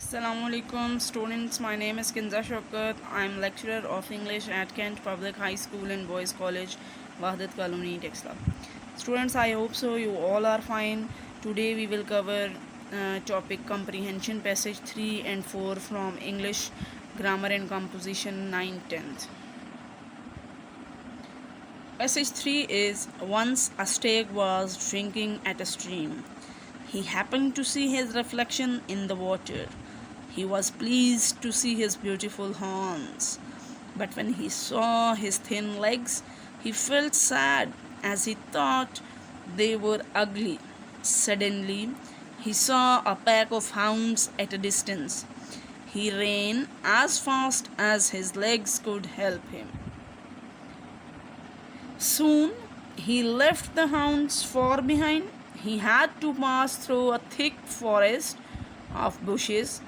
Assalamualaikum students, my name is Kinza Shaukat. I am lecturer of English at Kent Public High School and Boys College, Wahdat Colony, Texla. Students, I hope so you all are fine. Today we will cover topic comprehension passage 3 and 4 from English grammar and composition 9/10th. Passage 3 is once a stag was drinking at a stream. He happened to see his reflection in the water. He was pleased to see his beautiful horns, but when he saw his thin legs, he felt sad as he thought they were ugly. Suddenly, he saw a pack of hounds at a distance. He ran as fast as his legs could help him. Soon, he left the hounds far behind. He had to pass through a thick forest of bushes.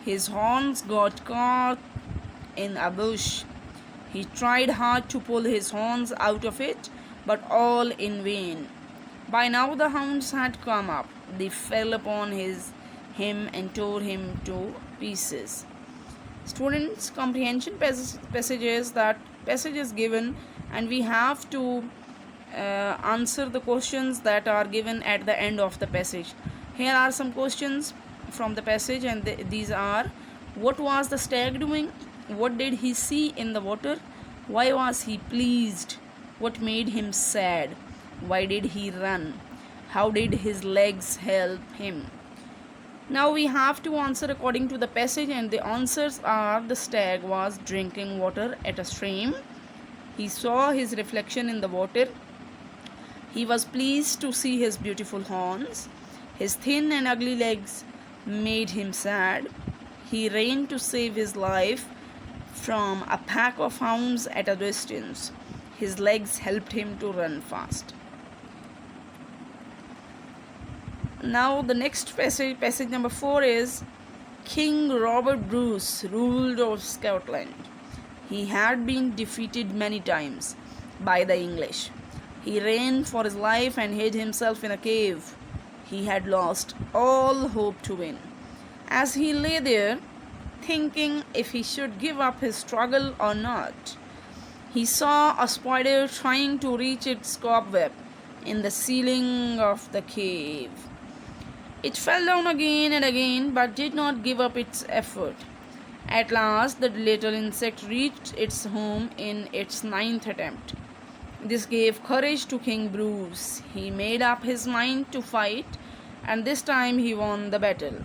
His horns got caught in a bush. He tried hard to pull his horns out of it, but all in vain. By now the hounds had come up. They fell upon him and tore him to pieces. Students, comprehension passages, that passage is given and we have to answer the questions that are given at the end of the passage. Here are some questions from the passage, and these are: what was the stag doing? What did he see in the water? Why was he pleased? What made him sad? Why did he run? How did his legs help him? Now we have to answer according to the passage, and the answers are: the stag was drinking water at a stream. He saw his reflection in the water. He was pleased to see his beautiful horns. His thin and ugly legs made him sad. He ran to save his life from a pack of hounds at a distance. His legs helped him to run fast. Now the next passage number 4 is: King Robert Bruce ruled over Scotland. He had been defeated many times by the English. He ran for his life and hid himself in a cave. He had lost all hope to win. As he lay there, thinking if he should give up his struggle or not, he saw a spider trying to reach its cobweb in the ceiling of the cave. It fell down again and again, but did not give up its effort. At last, the little insect reached its home in its 9th attempt. This gave courage to King Bruce. He made up his mind to fight, and this time he won the battle.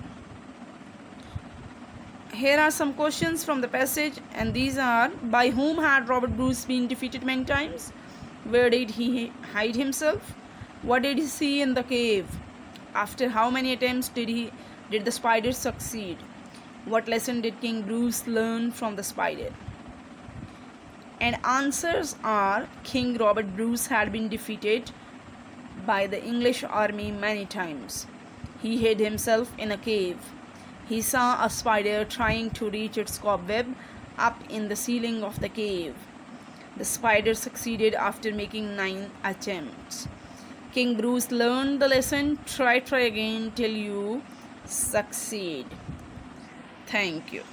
Here are some questions from the passage, and these are: by whom had Robert Bruce been defeated many times? Where did he hide himself? What did he see in the cave? After how many attempts did the spider succeed? What lesson did King Bruce learn from the spider? And answers are: King Robert Bruce had been defeated by the English army many times. He hid himself in a cave. He saw a spider trying to reach its cobweb up in the ceiling of the cave. The spider succeeded after making 9 attempts. King Bruce learned the lesson: try again till you succeed. Thank you.